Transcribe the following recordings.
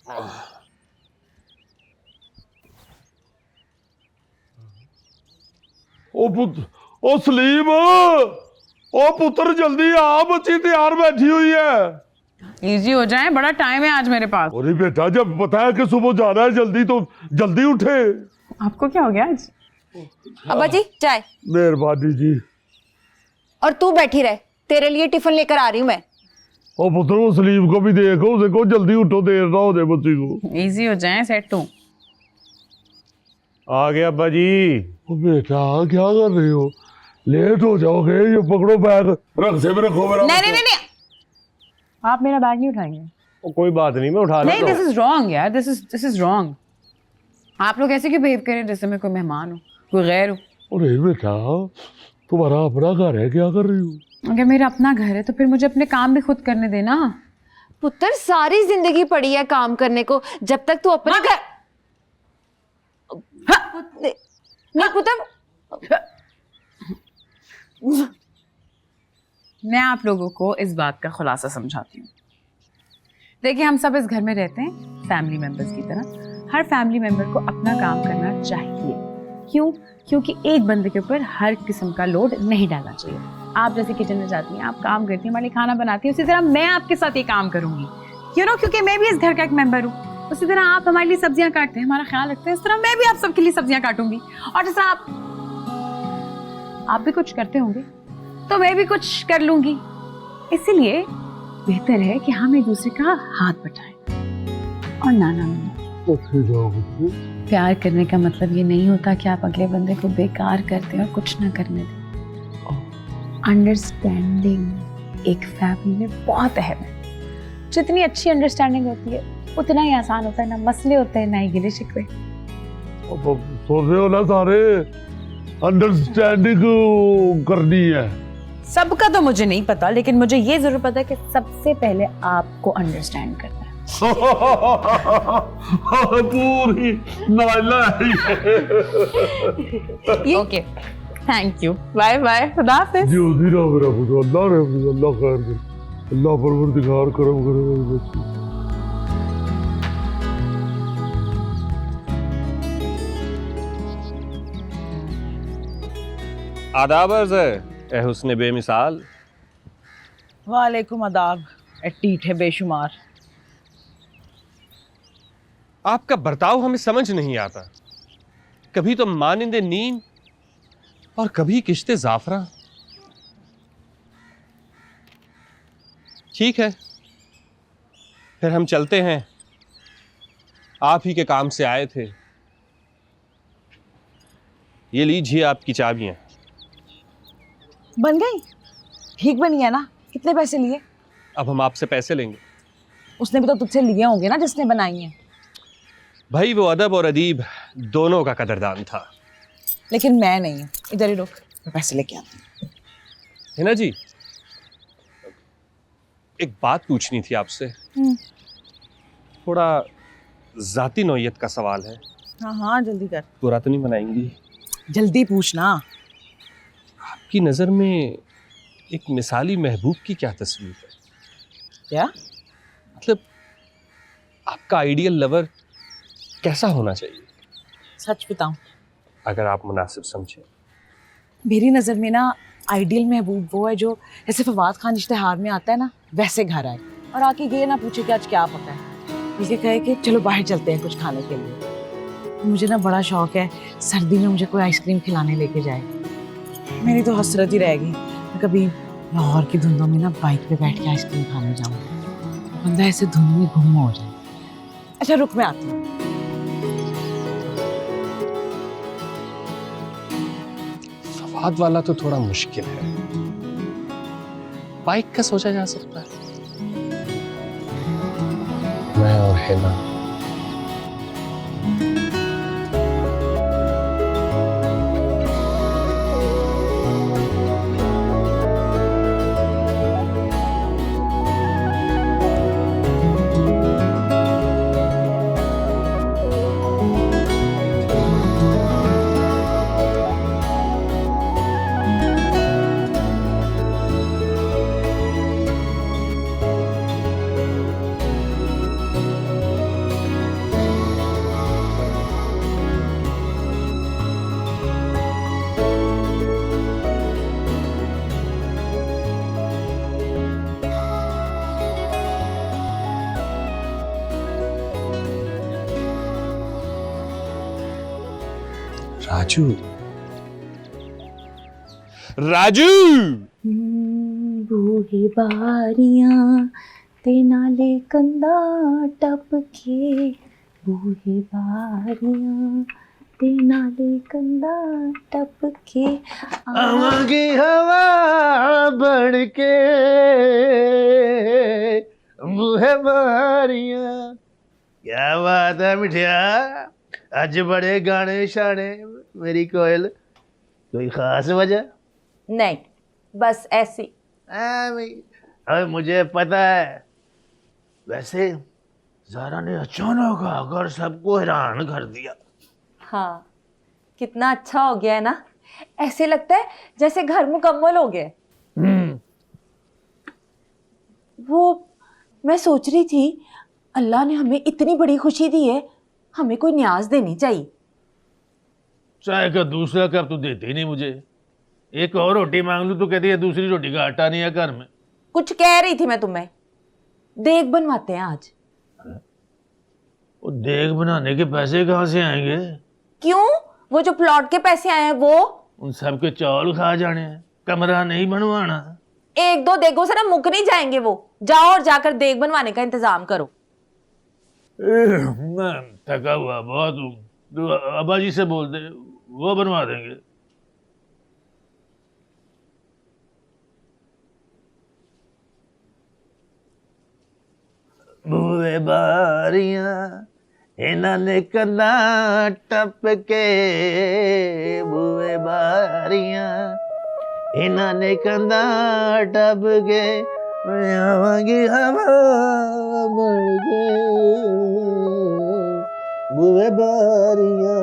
ओ पुत्र, ओ सलीम, ओ पुत्र जल्दी आ, बच्ची तैयार बैठी हुई है। इजी हो जाए, बड़ा टाइम है आज मेरे पास। अरे बेटा, जब पता है कि सुबह जाना है जल्दी तो जल्दी उठे। आपको क्या हो गया आज? अब्बा जी चाय। मेहरबानी जी। और तू बैठी रहे, तेरे लिए टिफिन लेकर आ रही हूँ मैं। ओ पुत्र, वो सलीम को भी देखो, उसे को जल्दी उठो, देर ना हो जाए बच्ची को। इजी हो जाए, सेट हूँ। आ गया अब्बा जी। ओ बेटा क्या कर रहे हो, लेट हो जाओगे। ये पकड़ो बैग, रख से में रखो मेरा। नहीं नहीं नहीं, आप मेरा बैग नहीं उठाएंगे? वो कोई बात नहीं, मैं उठा नहीं, लेता दिस हूँ। इज रॉन्ग यार, दिस इज रॉन्ग। आप लोग ऐसे क्यों बिहेव करें जैसे मैं कोई मेहमान हूँ, कोई गैर हूँ? अरे बेटा, तुम्हारा अपना घर है, क्या कर रही हो? अगर मेरा अपना घर है तो फिर मुझे अपने काम भी खुद करने देना। पुत्र सारी जिंदगी पड़ी है काम करने को, जब तक तू अपने घर नहीं पुत्र। मैं आप लोगों को इस बात का खुलासा समझाती हूँ। देखिए, हम सब इस घर में रहते हैं फैमिली मेंबर्स की तरह। हर फैमिली मेंबर को अपना काम करना चाहिए। क्यों? क्योंकि एक बंदे के ऊपर हर किस्म का लोड नहीं डालना चाहिए। आप जैसे किचन में जाती हैं, आप काम करती हैं, हमारे लिए खाना बनाती हैं, उसी तरह मैं आपके साथ ये काम करूंगी, क्योंकि मैं भी इस घर का एक मेंबर हूँ। उसी तरह आप हमारे लिए सब्जियां काटते हैं, हमारा ख्याल रखते हैं, इस तरह मैं भी आप सबके लिए सब्जियां काटूंगी। और जैसा आप भी कुछ करते होंगे तो मैं भी कुछ कर लूंगी। इसीलिए बेहतर है कि हम एक दूसरे का हाथ बटाएं और नाना मिले। प्यार करने का मतलब ये नहीं होता कि आप अगले बंदे को बेकार करते हैं और कुछ ना करने दें। अंडरस्टैंडिंग एक फैमिली में बहुत अहम है। जितनी अच्छी अंडरस्टैंडिंग होती है उतना ही आसान होता है, ना मसले होते हैं ना ही गिले शिकवे। सोच रहे हो ना सारे, अंडरस्टैंडिंग करनी है। सबका तो मुझे नहीं पता, लेकिन मुझे ये जरूर पता है कि सबसे पहले आपको अंडरस्टैंड करना है। पूरी नाला है ये। Okay, thank you, bye bye, खुदा हाफिज। जी उसी ना मेरा खुदा, अल्लाह खैर करे, अल्लाह परवरदिगार करम करे मेरी बच्ची। आदाब अर्ज़ है ए हुस्न बेमिसाल। वालेकुम अदाब ए टीठे बेशुमार। आपका बर्ताव हमें समझ नहीं आता। कभी तो मानिंदे नीम और कभी किश्ते जाफरा। ठीक है, फिर हम चलते हैं। आप ही के काम से आए थे। ये लीजिए आपकी चाबियां। बन गई? ठीक बनी है ना? कितने पैसे लिए? अब हम आपसे पैसे लेंगे। उसने भी तो तुझसे लिए होंगे ना जिसने बनाई है। भाई वो अदब और अदीब दोनों का कदरदान था। लेकिन मैं नहीं हूँ। इधर ही रुक, मैं पैसे लेके आती हूँ। है ना जी, एक बात पूछनी थी आपसे। थोड़ा जाती नौयत का सवाल है। हाँ हाँ जल्दी कर। बुरा तो नहीं बनाएंगी? जल्दी पूछना। आपकी नज़र में एक मिसाली महबूब की क्या तस्वीर है? क्या मतलब आपका आइडियल लवर कैसा होना चाहिए? सच बताऊं, अगर आप मुनासिब समझें। मेरी नज़र में ना आइडियल महबूब वो है जो जैसे फवाद खान इश्तिहार में आता है ना, वैसे घर आए और आके ये ना पूछे कि आज क्या पका है, बल्कि कहे कि चलो बाहर चलते हैं कुछ खाने के लिए। मुझे ना बड़ा शौक है सर्दी में मुझे कोई आइसक्रीम खिलाने लेके जाए। मेरी तो हसरत ही रहेगी मैं कभी लाहौर की धुंधों में ना बाइक पे बैठ के आइसक्रीम खाने जाऊँ, बंदा ऐसे धुंध में गुम हो जाए। अच्छा रुक, मैं आती हूँ। फवाद वाला तो थोड़ा मुश्किल है, बाइक का सोचा जा सकता है। मैं और हेना। राजू, राजू, बूहे बारियां ते नाले कंधा टपके, बूहे बारियां ते नाले कंधा टपके। आवांगी हवा बन के बूहे बारियां। क्या बात है मिठिया, आज बड़े गाने शाने मेरी कोयल, कोई खास वजह? नहीं, बस ऐसी। अरे मुझे पता है। वैसे ज़ारा ने अचानक आकर सबको हैरान कर दिया। हाँ, कितना अच्छा हो गया है ना, ऐसे लगता है जैसे घर मुकम्मल हो गया। वो मैं सोच रही थी, अल्लाह ने हमें इतनी बड़ी खुशी दी है, हमें कोई न्याज देनी चाहिए। चाय का दूसरा कप तो देती ही नहीं मुझे। एक और रोटी मांग लूं तो कहती है दूसरी रोटी का आटा नहीं है घर में। कुछ कह रही थी मैं तुम्हें। देग बनवाते हैं आज। वो देग बनाने के पैसे कहाँ से आएंगे? क्यों? वो जो प्लॉट के पैसे आए हैं वो? उन सबके चौल खा जाने हैं, कमरा नहीं बनवाना। एक दो देगों से ना मुक नहीं जाएंगे वो। जाओ और जाकर देग बनवाने का इंतजाम करो। मैं थका हुआ बहुत हूँ, तो अब्बा जी से बोल दे, वो बनवा देंगे। बूहे बारियां इन्हां ने कंधा टपके, बूहे बारियां इन्हां ने कंधा टपके, मैं आवांगी हवा बन के बूहे बारियां,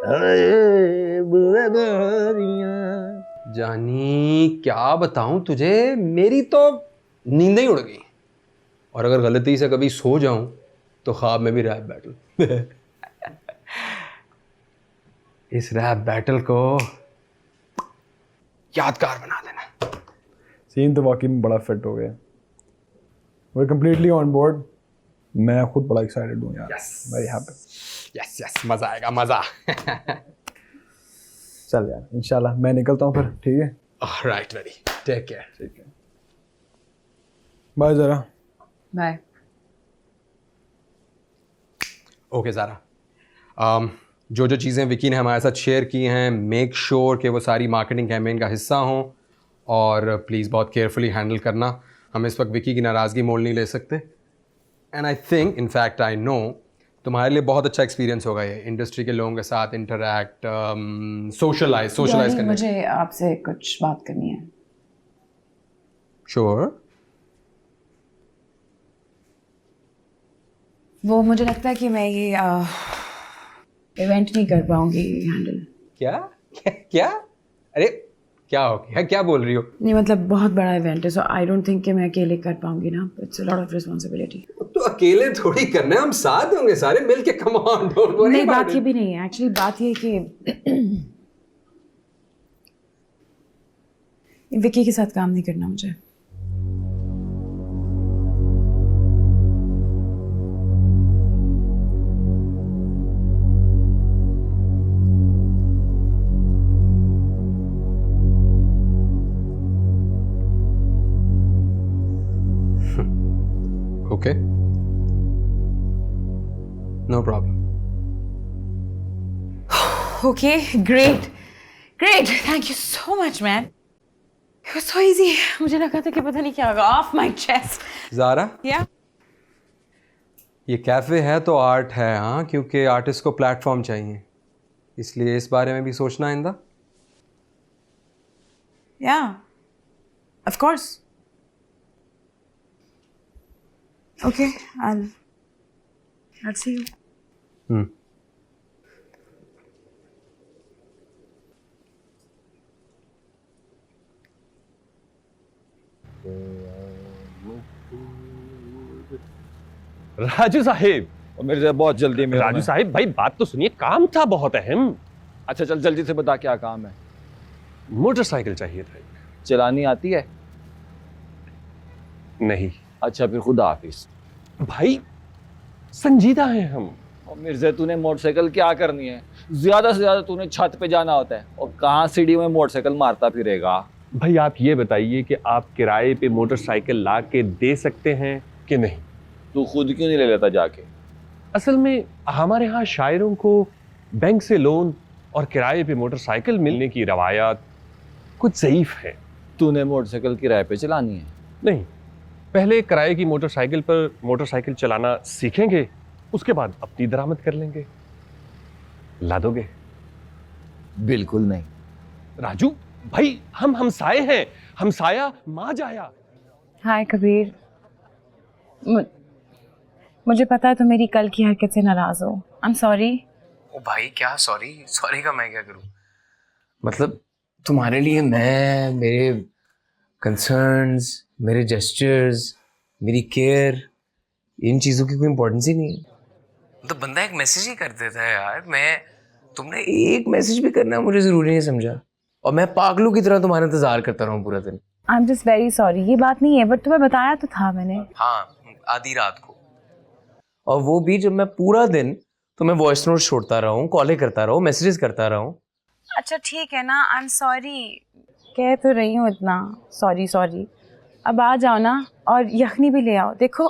अरे बूहे बारियां। जानी क्या बताऊं तुझे, मेरी तो नींद ही उड़ गई। और अगर गलती से कभी सो जाऊं तो ख्वाब में भी रैप बैटल। इस रैप बैटल को यादगार बना देना। सीन तो वाकई में बड़ा फिट हो गया। We completely on board. मैं खुद बड़ा एक्साइटेड हूँ यार। Very happy. यस यस, मजा आएगा, मजा। चल यार, इंशाल्लाह मैं निकलता हूँ फिर, ठीक है? Alright, very take care. ठीक है, बाय ज़रा। बाय। ओके ज़ारा, जो जो चीज़ें विकी ने हमारे साथ शेयर की हैं, मेक श्योर कि वो सारी मार्केटिंग कैंपेन का हिस्सा हों, और प्लीज़ बहुत केयरफुली हैंडल करना। हम इस वक्त विकी की नाराज़गी मोल नहीं ले सकते। And I think, in fact I know, तुम्हारे लिए बहुत अच्छा एक्सपीरियंस होगा ये, इंडस्ट्री के लोगों के साथ इंटरैक्ट, सोशलाइज करने। मुझे आपसे कुछ बात करनी है। श्योर। वो मुझे लगता है कि मैं ये इवेंट नहीं कर पाऊंगी हैंडल। क्या क्या क्या? अरे क्या हो गया, क्या बोल रही हो? नहीं मतलब बहुत बड़ा इवेंट है, सो आई डोंट थिंक कि मैं अकेले कर पाऊंगी ना। It's a lot of responsibility. तो अकेले थोड़ी करना है, हम साथ होंगे सारे मिलके। Come on, don't worry. नहीं, बात ये भी नहीं है एक्चुअली। बात ये कि विकी के साथ काम नहीं करना मुझे। Okay. No problem. Okay, great. Thank you so much, man. It was so easy. मुझे लगा था कि पता नहीं क्या होगा। Off my chest. Zara, Yeah. ये कैफ़े है तो आर्ट है, हाँ, क्योंकि आर्टिस्ट को प्लेटफॉर्म चाहिए, इसलिए इस बारे में भी सोचना है इंदा। Yeah. Of course. Okay, I'll see you. Raju Sahib. और मेरे से बहुत जल्दी में राजू साहिब भाई, बात तो सुनिए, काम था बहुत अहम। अच्छा चल जल्दी से बता क्या काम है। मोटरसाइकिल चाहिए था। चलानी आती है? नहीं। अच्छा फिर खुदा हाफिज। भाई संजीदा हैं हम। और मिर्जे तूने मोटरसाइकिल क्या करनी है, ज्यादा से ज्यादा तूने छत पे जाना होता है और कहाँ सीढ़ियों में मोटरसाइकिल मारता फिरेगा। भाई आप ये बताइए कि आप किराए पे मोटरसाइकिल ला के दे सकते हैं कि नहीं? तू खुद क्यों नहीं ले लेता जाके? असल में हमारे यहाँ शायरों को बैंक से लोन और किराए पे मोटरसाइकिल मिलने की रवायत कुछ ज़ईफ है। तूने मोटरसाइकिल किराए पे चलानी है? नहीं, पहले किराए की मोटरसाइकिल पर मोटरसाइकिल चलाना सीखेंगे, उसके बाद अपनी दरामद कर लेंगे। ला दोगे? बिल्कुल नहीं। राजू भाई, हम हमसाए हैं, हमसाया माँ जाया। हाय कबीर, मुझे पता है तो मेरी कल की हरकत से नाराज हो। I am sorry. ओ भाई क्या सॉरी? सॉरी का मैं क्या करूं? मतलब तुम्हारे लिए मैं, मेरे कंसर्न्स, मेरे जेस्चर्स, मेरी केयर, इन चीज़ों की कोई इंपॉर्टेंस ही नहीं है। मतलब बंदा एक मैसेज ही कर देता है यार। तुमने एक मैसेज भी करना मुझे ज़रूरी नहीं समझा और मैं पागलों की तरह तुम्हारा इंतजार करता रहा हूँ पूरा दिन। I am just very sorry, ये बात नहीं है, बट तुम्हें बताया तो था मैंने। हाँ, आधी रात को, और वो भी जब मैं पूरा दिन तुम्हें वॉइस नोट छोड़ता रहा हूँ, कॉलें करता रहा हूँ, मैसेजेस करता रहा हूँ। अच्छा ठीक है ना, आई एम सॉरी, कह तो रही हूँ इतना सॉरी सॉरी। अब आ जाओ ना और यखनी भी ले आओ। देखो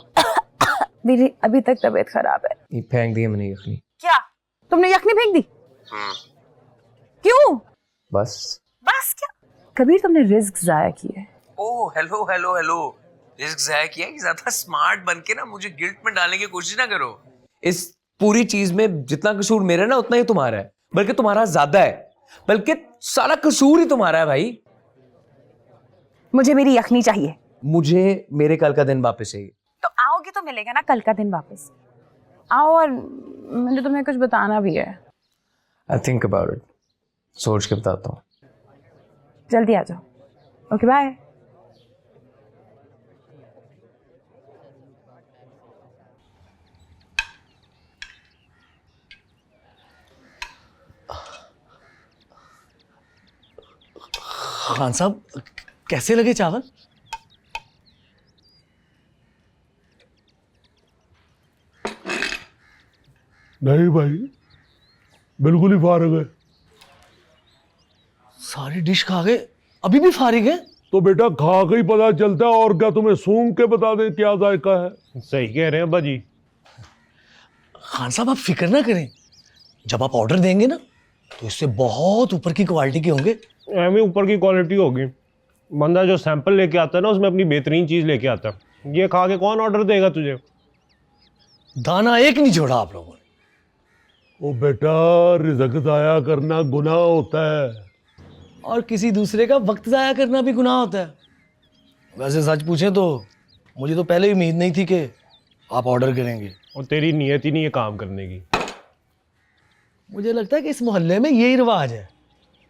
मेरी अभी तक तबीयत खराब है। ये फेंक दी है मैंने यखनी। क्या तुमने यखनी फेंक दी? क्यों? बस क्या कबीर, तुमने रिस्क जाया किया है। Oh hello hello hello, risk जाया किया कि ज्यादा स्मार्ट बन के ना मुझे गिल्ट में डालने की कोशिश ना करो। इस पूरी चीज में जितना कसूर मेरा ना उतना ही तुम्हारा है, बल्कि तुम्हारा ज्यादा है, बल्कि सारा कसूर ही तुम्हारा है भाई। मुझे मेरी यखनी चाहिए। मुझे मेरे कल का दिन वापस चाहिए। तो आओगे तो मिलेगा ना कल का दिन वापस। आओ, और मुझे तुम्हें कुछ बताना भी है। आई थिंक अबाउट इट, सोच के बताता हूँ। जल्दी आ जाओ। Okay bye. खान साहब कैसे लगे चावल? नहीं भाई, बिल्कुल ही फारिग है। सारी डिश खा गए, अभी भी फारिग है? तो बेटा खा के ही पता चलता है, और क्या तुम्हें सूंघ के बता दें क्या जायका है। सही कह रहे हैं अब्बा जी। खान साहब आप फिक्र ना करें, जब आप ऑर्डर देंगे ना तो इससे बहुत ऊपर की क्वालिटी के होंगे। एवं ऊपर की क्वालिटी होगी। बंदा जो सैंपल लेके आता है ना उसमें अपनी बेहतरीन चीज लेके आता है। ये खा के कौन ऑर्डर देगा तुझे? दाना एक नहीं छोड़ा आप लोगों ने। ओ बेटा, रिज़्क ज़ाया करना गुनाह होता है, और किसी दूसरे का वक्त ज़ाया करना भी गुनाह होता है। वैसे सच पूछें तो मुझे तो पहले ही उम्मीद नहीं थी कि आप ऑर्डर करेंगे। और तेरी नीयत ही नहीं है काम करने की। मुझे लगता है कि इस मोहल्ले में यही रिवाज है।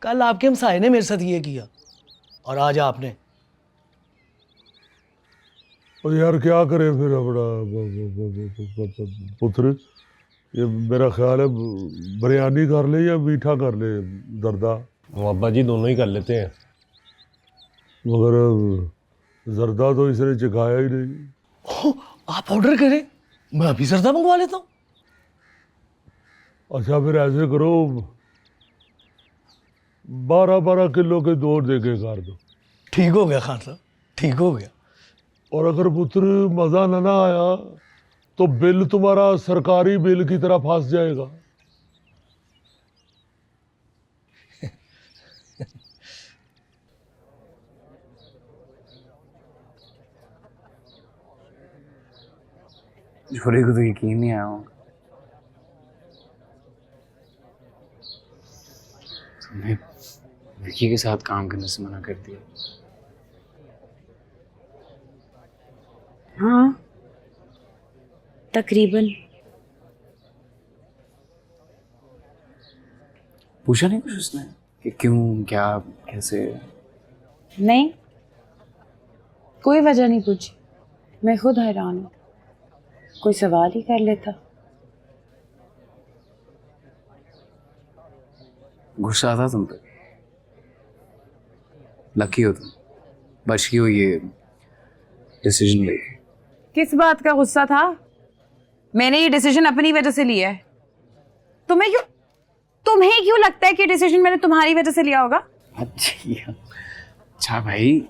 कल आपके हमसाये ने मेरे साथ ये किया और आज आपने। और यार क्या करें फिर अपना पुत्र, ये मेरा ख्याल है बिरयानी कर ले या मीठा कर ले जर्दा। वो अब्बा जी दोनों ही कर लेते हैं, मगर जर्दा तो इसने चखाया ही नहीं। आप ऑर्डर करें, मैं अभी जर्दा मंगवा लेता हूँ। अच्छा फिर ऐसे करो, 12-12 किलो के 2 देके कर दो। ठीक हो गया खान साहब, ठीक हो गया। और अगर पुत्र मज़ा ना आया तो बिल तुम्हारा सरकारी बिल की तरह फंस जाएगा। छोरे को तो यकीन नहीं आया होगा। तुमने विकी के साथ काम करने से मना कर दिया। हाँ तकरीबन। पूछा नहीं कुछ उसने कि क्यों, क्या, कैसे? नहीं, कोई वजह नहीं पूछी। मैं खुद हैरान हूँ, कोई सवाल ही कर लेता। गुस्सा था तुम पे? लकी हो तुम, बच गई हो ये डिसीजन लेके। किस बात का गुस्सा था? मैंने ये डिसीजन अपनी वजह से लिया है। तुम्हें क्यों लगता है कि डिसीजन मैंने तुम्हारी वजह से लिया होगा? अच्छा भाई,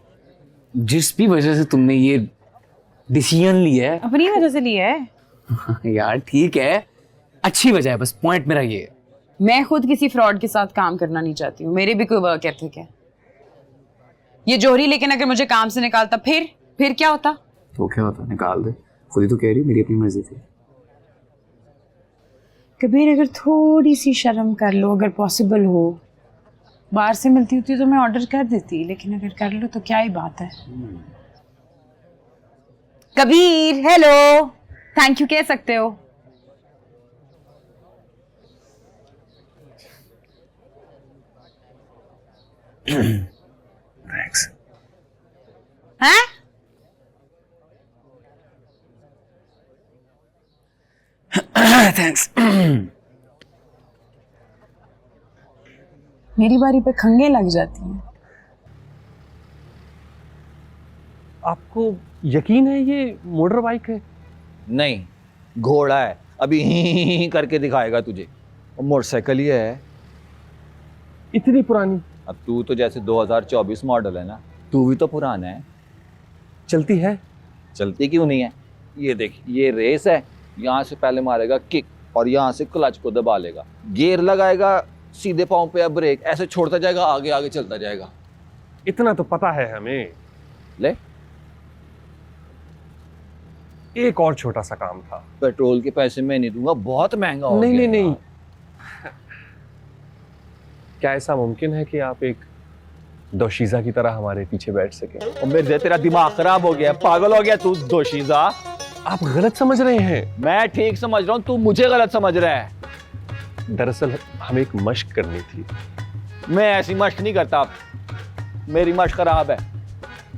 जिस भी वजह से तुमने ये डिसीजन लिया है अपनी वजह से लिया है। यार ठीक है, अच्छी वजह है, बस पॉइंट मेरा ये है। मैं खुद किसी फ्रॉड के साथ काम करना नहीं चाहती हूँ, मेरे भी कोई वर्क एथिक है। ये जोहरी लेकिन अगर मुझे काम से निकालता फिर क्या होता? तो क्या होता, निकाल दे, खुद ही तो कह रही मेरी अपनी मर्जी थी। कबीर अगर थोड़ी सी शर्म कर लो, अगर पॉसिबल हो, बाहर से मिलती होती तो मैं ऑर्डर कर देती, लेकिन अगर कर लो तो क्या ही बात है। कबीर हेलो, थैंक यू कह सकते हो। थैंक्स। हैं? थैंक्स। मेरी बारी पे खंगे लग जाती हैं। आपको यकीन है ये मोटर बाइक है? नहीं, घोड़ा है, अभी ही करके दिखाएगा तुझे। और मोटरसाइकिल ही है। इतनी पुरानी? अब तू तो जैसे 2024 मॉडल है ना, तू भी तो पुराना है। चलती है? चलती क्यों नहीं है? ये देख, ये रेस है, यहाँ से पहले मारेगा किक और यहाँ से क्लच को दबा लेगा, गियर लगाएगा, सीधे पाँव पे ब्रेक, ऐसे छोड़ता जाएगा, आगे आगे चलता जाएगा। इतना तो पता है हमें। ले, एक और छोटा सा काम था। पेट्रोल के पैसे मैं नहीं दूंगा, बहुत महंगा हो नहीं गया। नहीं। क्या ऐसा मुमकिन है कि आप एक दोशीजा की तरह हमारे पीछे बैठ सके? और मेरे तेरा दिमाग खराब हो गया, पागल हो गया तू दोशीजा। आप गलत समझ रहे हैं। मैं ठीक समझ रहा हूँ, तू मुझे गलत समझ रहा है। दरअसल हमें एक मश्क करनी थी। मैं ऐसी मश्क नहीं करता, मेरी मश्क खराब है।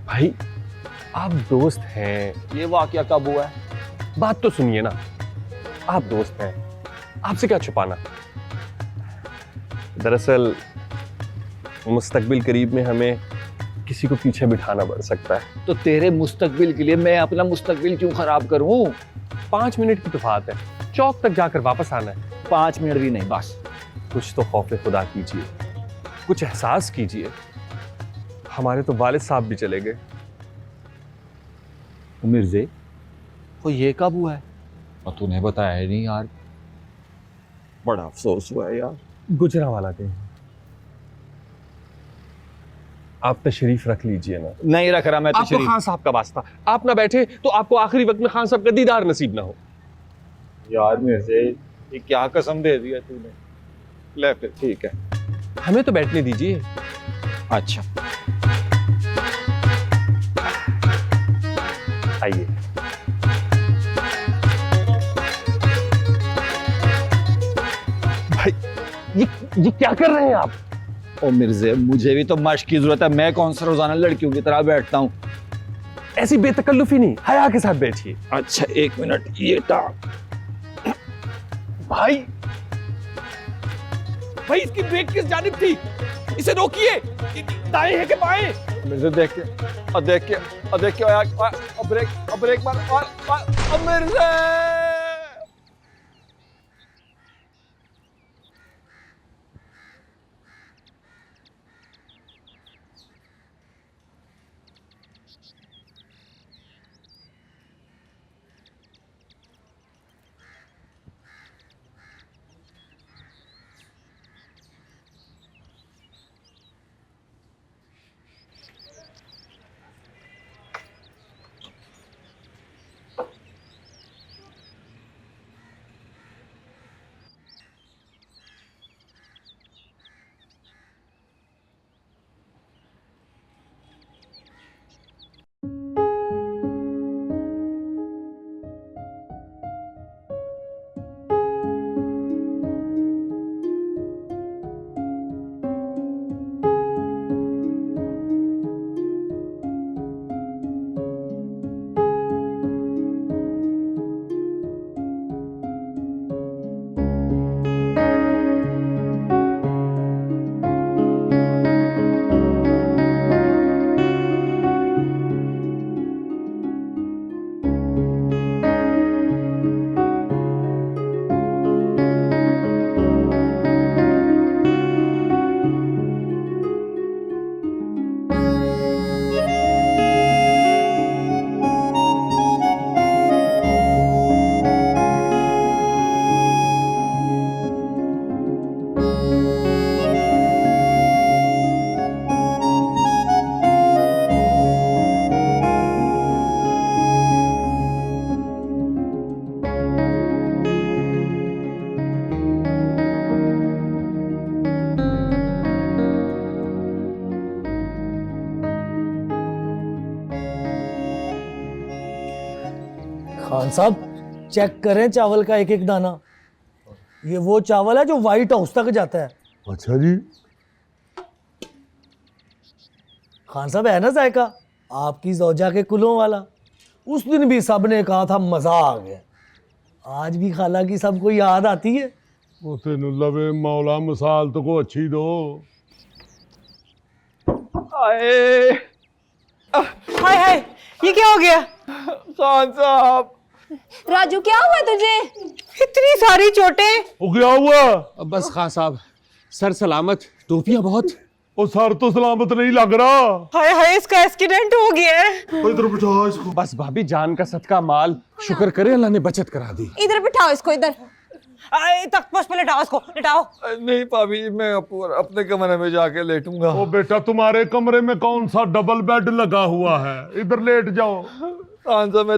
भाई आप दोस्त हैं। ये वाकया कब हुआ है? बात तो सुनिए ना, आप दोस्त हैं, आपसे क्या छुपाना। दरअसल मुस्तकबिल करीब में हमें किसी को पीछे बिठाना पड़ सकता है। तो तेरे मुस्तकबिल के लिए मैं अपना मुस्तकबिल क्यों खराब करूं? 5 मिनट की तो बात है, चौक तक जाकर वापस आना है। 5 मिनट भी नहीं, बस। कुछ तो खौफ खुदा कीजिए, कुछ एहसास कीजिए। हमारे तो वालिद साहब भी चले गए। मिर्जे, तो ये कब हुआ है? और तूने बताया ही नहीं यार, बड़ा अफसोस हुआ है यार। गुजरावाला दिन। आप तशरीफ रख लीजिए ना। नहीं रख रहा मैं आपको तशरीफ। खान साहब का वास्ता, आप ना बैठे तो आपको आखिरी वक्त में खान साहब का दीदार नसीब ना हो। यार मिर्जे, ये क्या कसम दे दिया तूने। ले फिर ठीक है, हमें तो बैठने दीजिए। अच्छा आइए। भाई ये क्या कर रहे हैं आप? ओ मिर्जे, मुझे भी तो मश्क की जरूरत है, मैं कौन सा रोजाना लड़कियों की तरह बैठता हूँ। ऐसी बेतकल्लुफी नहीं, हया के साथ बैठिए। अच्छा 1 मिनट, ये टांग। भाई भाई इसकी ब्रेक किस जानिब थी? इसे रोकिए। दाएं है कि बाएं? मिर्जे देख के, और देख के, और देख के, और ब्रेक मार, और मिर्जे। साहब चेक करें चावल का एक एक दाना। ये वो चावल है जो व्हाइट हाउस तक जाता है। अच्छा जी। खान साहब है ना जायका आपकी जौजा के कुलों वाला। उस दिन भी सब ने कहा था मजा आ गया। आज भी खाला की सबको याद आती है। वो तेन लवे मौला मिसाल तो को अच्छी दो। आए हाय हाय, ये क्या हो गया? खान साहब, राजू क्या हुआ तुझे? इतनी सारी चोटें। वो क्या हुआ? बस खान साहब, सर सलामत, टोपियां बहुत। वो सर तो सलामत नहीं लग रहा। हाय हाय, इसका एक्सीडेंट हो गया है। इधर बिठा इसको। बस भाभी, जान का सदका माल, शुक्र करे अल्लाह ने बचत करा दी। इधर बिठाओ इसको, इधर। तख्त पे लेटाओ इसको, लेटाओ। नहीं भाभी, मैं अपने कमरे में जाके लेटूंगा। ओ बेटा, तुम्हारे कमरे में कौन सा डबल बेड लगा हुआ है? इधर लेट जाओ। खान साहब, मैं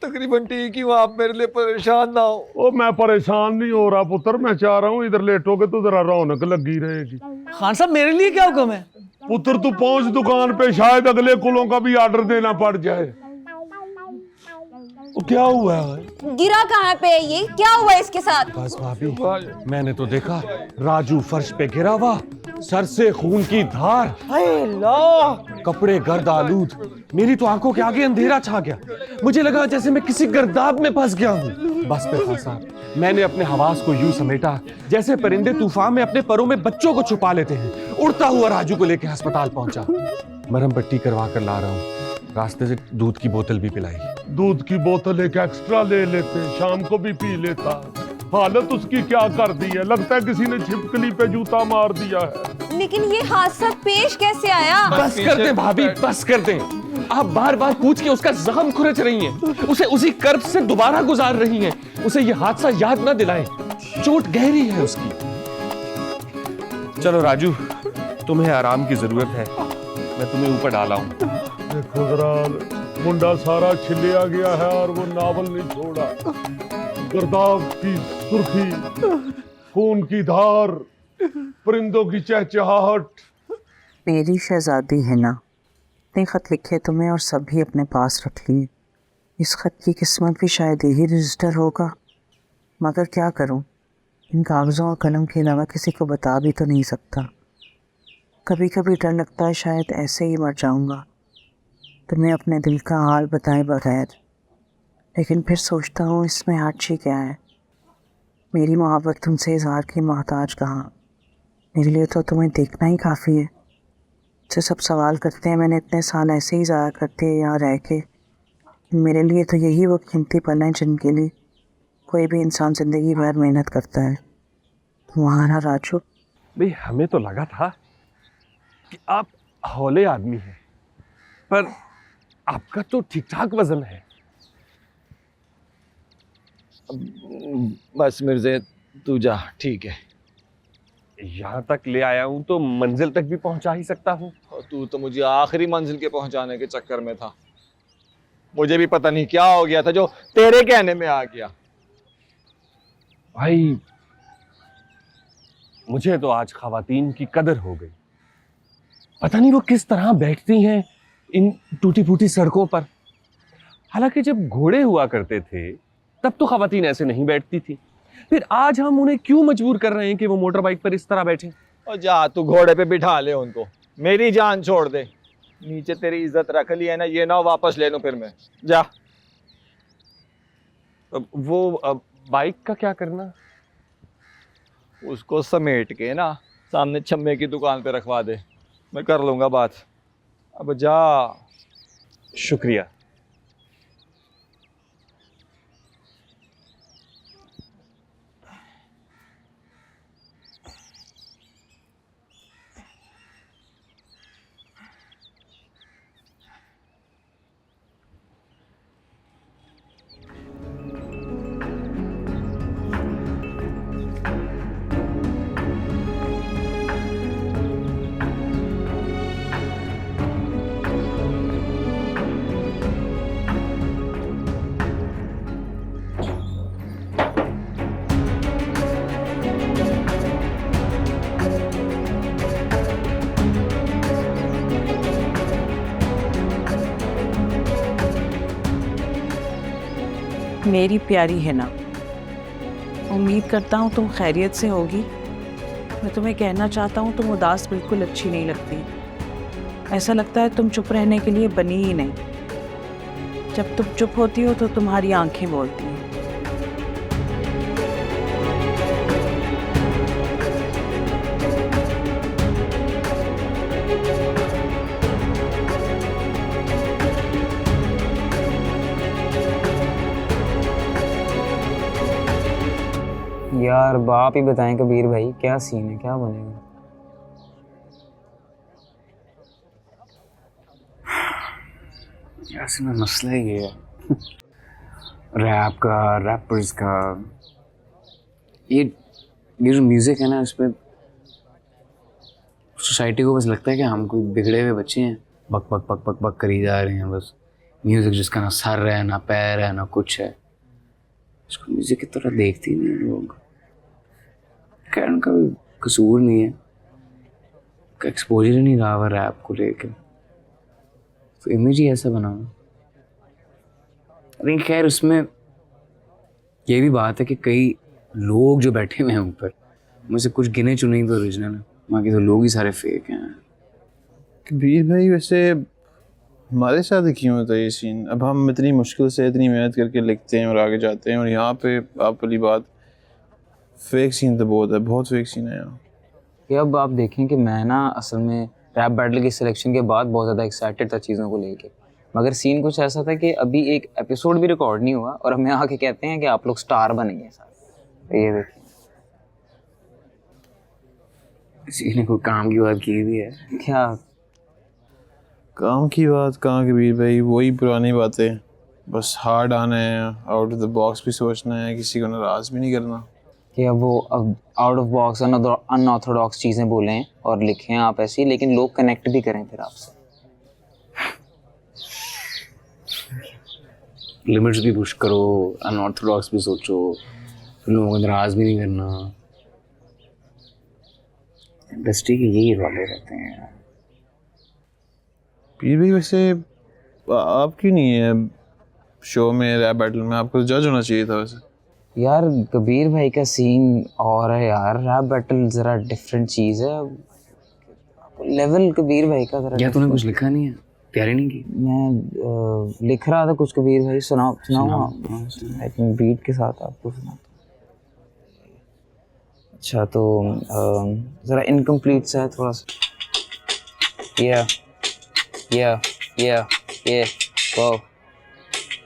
तकरीबन ठीक ही हूँ, आप मेरे लिए परेशान ना हो। ओ मैं परेशान नहीं हो रहा पुत्र, मैं चाह रहा हूँ इधर लेटोगे तो जरा रौनक लगी रहेगी। खान साहब मेरे लिए क्या हुक्म है? पुत्र तू पहुंच दुकान पे, शायद अगले कुलों का भी ऑर्डर देना पड़ जाए। तो क्या हुआ है? गिरा कहाँ पे है ये? क्या हुआ इसके साथ? बस भाभी, मैंने तो देखा राजू फर्श पे गिरा हुआ, सर से खून की धार, कपड़े गर्द आलूद। मेरी तो आंखों के आगे अंधेरा छा गया। मुझे लगा जैसे मैं किसी गर्दाब में फंस गया हूँ। बस पे खान साहब, मैंने अपने हवास को यूं समेटा जैसे परिंदे तूफान में अपने परों में बच्चों को छुपा लेते हैं। उड़ता हुआ राजू को लेकर अस्पताल पहुंचा। मरहम पट्टी करवा कर ला रहा हूँ। रास्ते से दूध की बोतल भी पिलाई। दूध की बोतल एक एक्स्ट्रा ले लेते, शाम को भी पी लेता। हालत उसकी क्या कर दी है, लगता है किसी ने छिपकली पे जूता मार दिया है। लेकिन ये हादसा पेश कैसे आया? बस कर दे भाभी, बस कर दे। आप बार बार पूछ के उसका जख्म खुरच रही हैं, उसे उसी कर्ब से दोबारा गुजार रही हैं। उसे ये हादसा याद ना दिलाएं, चोट गहरी है उसकी। चलो राजू, तुम्हें आराम की जरूरत है, मैं तुम्हें ऊपर डाला हूं। देखो जरा, मुंडा सारा छिलिया गया है और वो नावल नहीं छोड़ा। गर्दाव की सुर्खी, खून की धार, परिंदों की चहचहाहट। मेरी शहजादी है ना, इतने खत लिखे तुम्हें और सब भी अपने पास रख लिए। इस खत की किस्मत भी शायद यही रजिस्टर होगा, मगर क्या करूं, इन कागज़ों और कलम के अलावा किसी को बता भी तो नहीं सकता। कभी कभी डर लगता है शायद ऐसे ही मर जाऊंगा, तुम्हें अपने दिल का हाल बताए बगैर। लेकिन फिर सोचता हूँ इसमें हादसी क्या है। मेरी मोहब्बत तुमसे इजहार की मोहताज कहाँ, मेरे लिए तो तुम्हें देखना ही काफ़ी है। से सब सवाल करते हैं मैंने इतने साल ऐसे ही ज़ाया करते हैं यहाँ रह के। मेरे लिए तो यही वो कीमती पल हैं जिनके लिए कोई भी इंसान ज़िंदगी भर मेहनत करता है। तुम्हारा राजू। भाई, हमें तो लगा था कि आप हौले आदमी हैं, पर आपका तो ठीक ठाक वजन है। बस मिर्जे, तू जा, ठीक है। यहाँ तक ले आया हूँ तो मंजिल तक भी पहुँचा ही सकता हूँ। तू तो मुझे आखिरी मंजिल के पहुंचाने के चक्कर में था। मुझे भी पता नहीं क्या हो गया था जो तेरे कहने में आ गया। भाई, मुझे तो आज खवातीन की कदर हो गई। पता नहीं वो किस तरह बैठती हैं इन टूटी फूटी सड़कों पर। हालांकि जब घोड़े हुआ करते थे तब तो खवातीन ऐसे नहीं बैठती थी। फिर आज हम उन्हें क्यों मजबूर कर रहे हैं कि वो मोटर बाइक पर इस तरह बैठे? और जा, तू घोड़े पे बिठा ले उनको, मेरी जान छोड़ दे। नीचे तेरी इज्जत रख ली है ना, ये ना वापस ले लूं फिर मैं। जा। वो बाइक का क्या करना? उसको समेट के ना सामने छम्मे की दुकान पे रखवा दे, मैं कर लूंगा बात। अब जा। शुक्रिया। मेरी प्यारी है ना, उम्मीद करता हूँ तुम खैरियत से होगी। मैं तुम्हें कहना चाहता हूँ तुम उदास बिल्कुल अच्छी नहीं लगती। ऐसा लगता है तुम चुप रहने के लिए बनी ही नहीं। जब तुम चुप होती हो तो तुम्हारी आंखें बोलती हैं। यार बाप ही बताएं कबीर भाई, क्या सीन है, क्या बनेगा? यार इसमें मसला ही है रैप का, रैपर्स का। ये जो म्यूज़िक है ना, इस पर सोसाइटी को बस लगता है कि हम कोई बिगड़े हुए बच्चे हैं, बक बक बक बक बक करी जा रहे हैं बस। म्यूज़िक जिसका ना सर है ना पैर है ना कुछ है, इसको म्यूज़िक की तरह देखते ही नहीं लोग। खैर उनका भी कसूर नहीं है, का एक्सपोजर ही नहीं रहा हुआ रैप को लेके, तो इमेज ही ऐसा बना हुआ। लेकिन खैर उसमें ये भी बात है कि कई लोग जो बैठे हुए हैं ऊपर, मुझसे कुछ गिने चुने ही तो ओरिजिनल है, बाकी तो लोग ही सारे फेक हैं। कबीर भाई वैसे हमारे साथ ही क्यों होता है ये सीन? अब हम इतनी मुश्किल से इतनी मेहनत करके लिखते हैं और आगे जाते हैं, और यहाँ पे आप वाली बात फेक सीन तो बहुत है, बहुत फेक सीन है यहाँ। कि अब आप देखें कि मैं ना असल में रैप बैटल की सिलेक्शन के बाद बहुत ज़्यादा एक्साइटेड था चीज़ों को लेके, मगर सीन कुछ ऐसा था कि अभी एक एपिसोड भी रिकॉर्ड नहीं हुआ और हमें आके कहते हैं कि आप लोग स्टार बनेंगे सारे। तो ये देखिए, किसी ने कोई काम की बात की भी है क्या? काम की बात कहाँ कबीर भाई, वही पुरानी बातें, बस हार्ड आना है, आउट ऑफ द बॉक्स भी सोचना है, किसी को नाराज़ भी नहीं करना। कि अब वो अब आउट ऑफ बॉक्स अनऑर्थोडॉक्स चीज़ें बोलें और लिखें आप ऐसी, लेकिन लोग कनेक्ट भी करें फिर आपसे। लिमिट्स भी पुश करो, अनऑर्थोडॉक्स भी सोचो, फिर लोगों को नाराज़ भी नहीं करना। इंडस्ट्री के यही वाले रहते हैं। पीर भाई वैसे आप क्यों नहीं है शो में, रैप बैटल में? आपको जज होना चाहिए था वैसे। यार कबीर भाई का सीन और है यार, रैप बैटल ज़रा डिफरेंट चीज़ है, लेवल कबीर भाई का ज़रा। क्या तूने कुछ लिखा नहीं है? तैयारी नहीं की? मैं लिख रहा था कुछ कबीर भाई, सुनाओ बीट के साथ आपको सुनाता। अच्छा तो ज़रा इनकम्प्लीट सा है थोड़ा सा। ये वो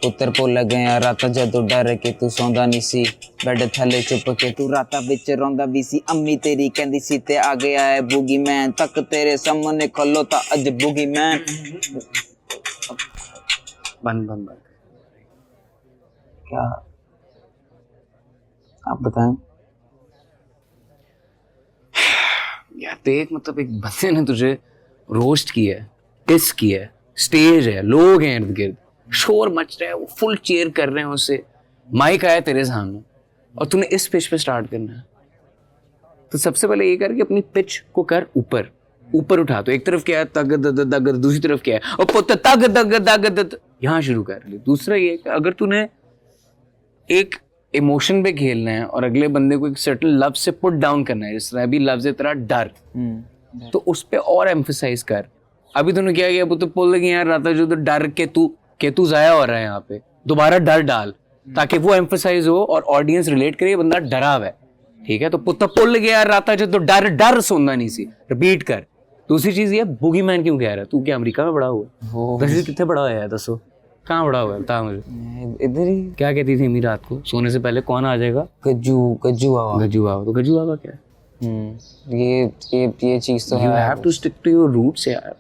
पुत्र भुल गया रात जदों डर के तू सौंदा नहीं सी, बेड थले चुप के तू राता विच रोंदा भी सी। अम्मी तेरी कहंदी सी ते आ गया है बुगी मैन, तक तेरे सामने खलोता अज बुगी मैन। बंद क्या आप बताएं यार? देख मतलब एक बंदे ने तुझे रोस्ट किया है, डिस किया है, स्टेज है, लोग हैं इर्द गिर्द, शोर मच रहा है, वो फुल चेयर कर रहे हैं उससे, माइक आया तेरे सामने और तूने इस पिच पे स्टार्ट करना है। तो सबसे पहले ये कर कि अपनी पिच को कर ऊपर उठा। तो एक तरफ क्या है तग दग, दूसरी तरफ क्या है और पुत तग दग, यहाँ शुरू कर। दूसरा ये कि अगर तूने एक इमोशन पे खेलना है और अगले बंदे को एक सर्टेन लफ्ज से पुट डाउन करना है, जिस तरह अभी लफ्ज है तेरा डर, तो उस पे और एम्फसाइज कर। अभी तूने क्या किया, तो पुल लगी यार राता जो तो डर के तू जाया हो रहा है, यहाँ पे दोबारा डर डाल ताकि वो एम्फसाइज हो और ऑडियंस रिलेट करे, बंदा डरा हुआ है, ठीक है? तो पुत्ता पुल गया यार राता जो तो डर सोंदा नहीं सी, रिपीट कर। दूसरी चीज ये बुगी मैन क्यों कह रहा है? तू क्या अमेरिका में बड़ा हुआ? कितने बड़ा हुआ है दसो, कहाँ बड़ा हुआ है बता मुझे। इधर ही। क्या कहती थी अम्मी रात को सोने से पहले कौन आ जाएगा? गज्जू बाबा। तो गज्जू बाबा क्या है? ये चीज तो है, you have to stick to your roots यार।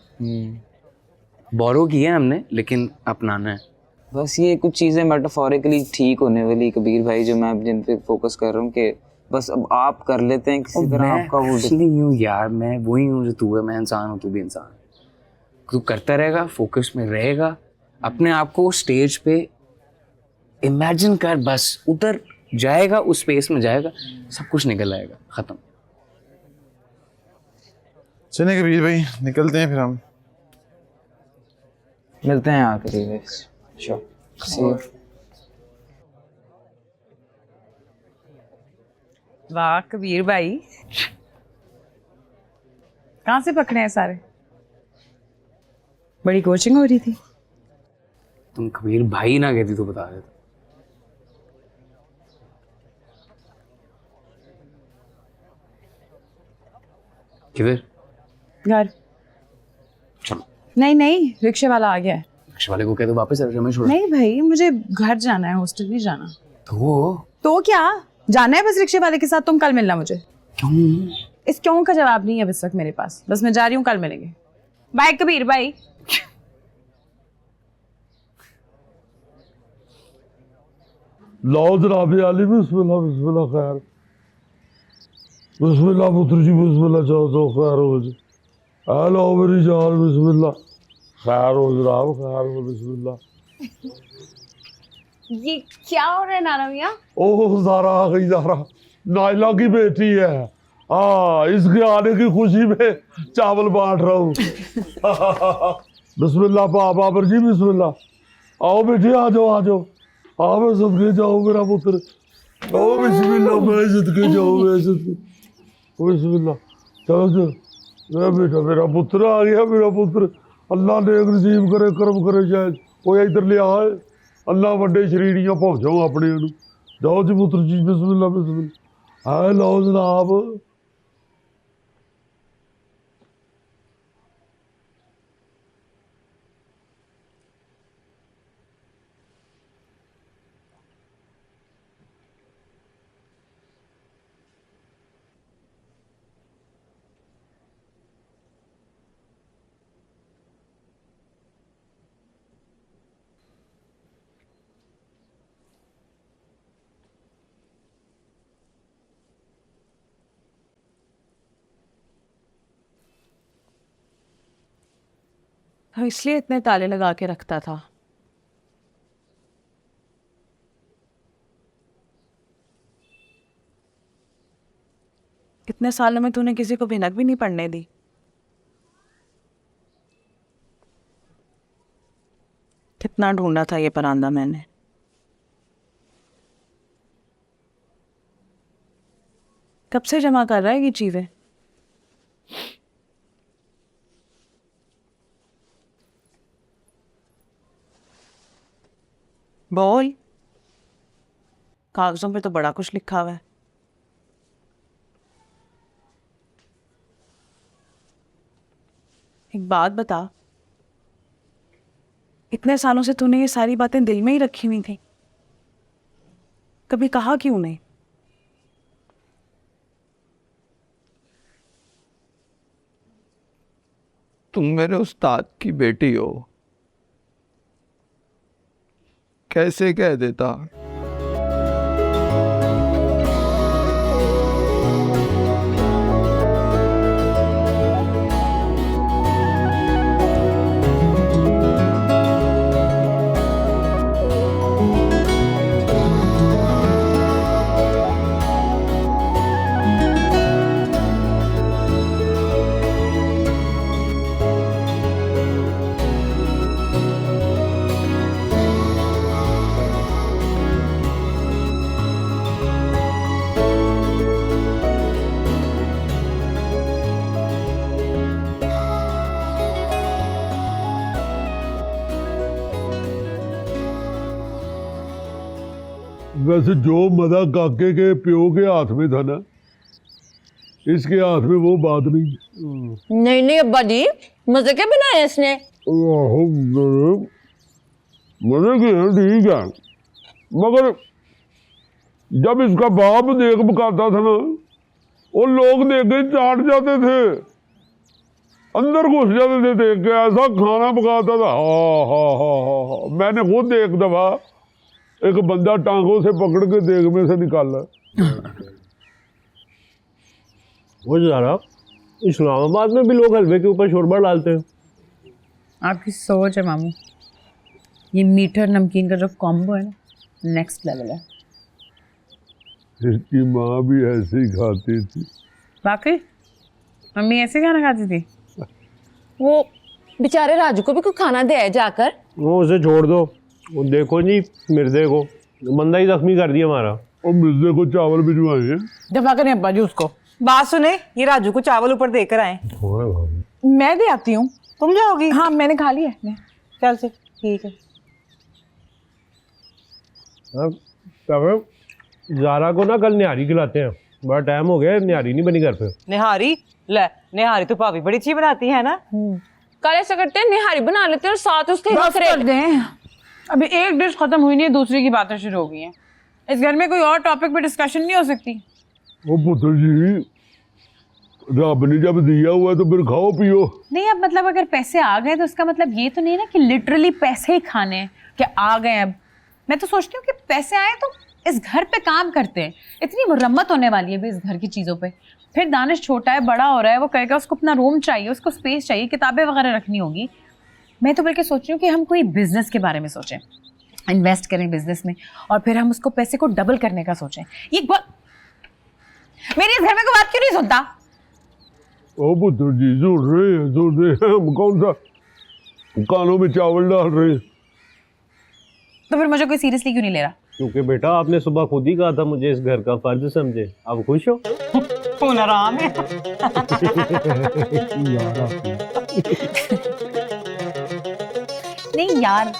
बोरो किया है हमने, लेकिन अपनाना है। बस ये कुछ चीज़ें मेटाफोरिकली ठीक होने वाली कबीर भाई, जो मैं जिन पे फोकस कर रहा हूँ कि बस अब आप कर लेते हैं किसी तरह आपका वो। नहीं हूँ यार, मैं वही हूँ जो तू है, मैं इंसान हूँ, तू भी इंसान है। तू करता रहेगा, फोकस में रहेगा, अपने आप को स्टेज पे इमेजिन कर, बस उधर जाएगा, उस स्पेस में जाएगा, सब कुछ निकल आएगा, खत्म। चलिए कबीर भाई निकलते हैं, फिर हम मिलते हैं आकर। श्योर। वाह कबीर भाई, कहाँ से पकड़े हैं सारे? बड़ी कोचिंग हो रही थी। तुम कबीर भाई ना कहती तो बता देता। किधर? घर। चलो। नहीं नहीं, रिक्शे वाला आ गया है। रिक्शे वाले को कह दो वापस हमें छोड़ो। नहीं भाई, मुझे घर जाना है, हॉस्टल नहीं जाना। तो क्या जाना है बस रिक्शे वाले के साथ? तुम कल मिलना मुझे। क्यों? इस क्यों का जवाब नहीं है अभी तक मेरे पास। बस मैं जा रही हूँ, कल मिलेंगे। बाय कबीर भाई। लाओ जनाब आली, बिस्मिल्लाह बिस्मिल्लाह, खैर बिस्मिल्लाह पुत्र जी, बिस्मिल्लाह, जाओ जाओ, खैर हो जी। हेलो मेरी जान, बिस्मिल्लाह, खैर हो जनाब, खैर हो, बिस्मिल्लाह। ये क्या हो रहा है नाना मियाँ? ओह ज़ारा आ गई, ज़ारा नाइला की बेटी है। हाँ, इसके आने की खुशी में चावल बांट रहा हूँ। बिस्मिल्लाह बाबर जी, बिस्मिल्लाह। आओ बेटी, आ जाओ आ जाओ। हाँ मैं सदके जाओ मेरा पुत्र। ओ बिस्मिल्लाह, मैं सदके जाओ, मैं सदके, बिस्मिल्लाह। चलो चलो, मेरा बेटा, मेरा पुत्र आ गया, मेरा पुत्र। अल्लाह ने नसीब करे, करम करे, शायद कोई इधर ले आए। अल्लाह वड्डे शरीरियां पहुंचाओ अपने नूं। जाओ जी पुत्र जी, बिस्मिल्लाह बिस्मिल्लाह। हाय लो जनाब। हम इसलिए इतने ताले लगा के रखता था। कितने सालों में तूने किसी को भिनक भी नहीं पड़ने दी। कितना ढूंढा था ये परांदा मैंने। कब से जमा कर रहा है ये चीजें? बोल। कागजों पे तो बड़ा कुछ लिखा हुआ है। एक बात बता, इतने सालों से तूने ये सारी बातें दिल में ही रखी हुई थी, कभी कहा क्यों नहीं? तुम मेरे उस्ताद की बेटी हो, कैसे कह देता। वैसे जो मजा काके के प्यो के हाथ में था ना, इसके हाथ में वो बात नहीं। नहीं नहीं अब्बा जी, मजे के बनाए इसने। मजे के हैं, ठीक है, मगर जब इसका बाप देख पकाता था ना, वो लोग देख के चाट जाते थे, अंदर घुस जाते थे देख के। ऐसा खाना पकाता था, हा। मैंने खुद एक दफा एक बंदा टांगों से पकड़ के देग में से निकाला। वो जरा इस्लामाबाद में भी लोग हलवे के ऊपर शोरबा डालते हैं। आपकी सोच है मामू। ये मीठा नमकीन का जो कॉम्बो है ना, नेक्स्ट लेवल है। इसकी माँ भी ऐसे ही खाती थी। वाकई मम्मी ऐसे खाना खाती थी? वो बेचारे राजू को भी कुछ खाना दे आए जाकर। वो उसे छोड़ दो, वो देखो जी मिर्दे को बंदा ही जख्मी कर दिया हमारा। और मिर्जे को चावल भिजवाए हैं। दफा करें अब्बा जी उसको। बात सुने, ये राजू को चावल ऊपर देकर आए। मैं दे आती हूँ। तुम जाओगी? हाँ मैंने खा लिया है। चल से ठीक है। जारा को ना कल निहारी खिलाते हैं, बड़ा टाइम हो गया, निहारी नहीं बनी घर पे। निहारी? ले, निहारी तो भाभी बड़ी अच्छी बनाती है ना। कल ऐसा करते हैं, निहारी बना लेते हैं और साथ उसके बस कर दें। अभी एक डिश खत्म हुई नहीं है, दूसरी की बातें शुरू हो गई हैं। इस घर में कोई और टॉपिक पे डिस्कशन नहीं हो सकती। ओ पुत्र जी, रब ने जब दिया हुआ है तो फिर खाओ पियो। नहीं, अब मतलब अगर पैसे आ गए तो उसका मतलब ये तो नहीं ना कि लिटरली पैसे ही खाने हैं कि आ गए। अब मैं तो सोचती हूँ कि पैसे आए तो इस घर पे काम करते हैं। इतनी मुरम्मत होने वाली है भी इस घर की चीज़ों पे। फिर दानिश छोटा है, बड़ा हो रहा है, वो कहेगा उसको अपना रूम चाहिए, उसको स्पेस चाहिए, किताबें वगैरह रखनी होगी। मैं तो बल्कि सोच रही हूँ कि हम कोई बिजनेस के बारे में सोचें, इन्वेस्ट करें बिजनेस में और फिर हम उसको पैसे को डबल करने का सोचें। ये मेरी इस घर में कोई बात क्यों नहीं सुनता? ओ पुत्र जी, सुन रहे हैं, हम कौन सा कानों में चावल डाल रहे हैं। तो फिर मुझे कोई सीरियसली क्यों नहीं ले रहा? क्योंकि बेटा आपने सुबह खुद ही कहा था मुझे इस घर का फर्ज समझे। आप खुश हो? कौन आराम है। नहीं यार,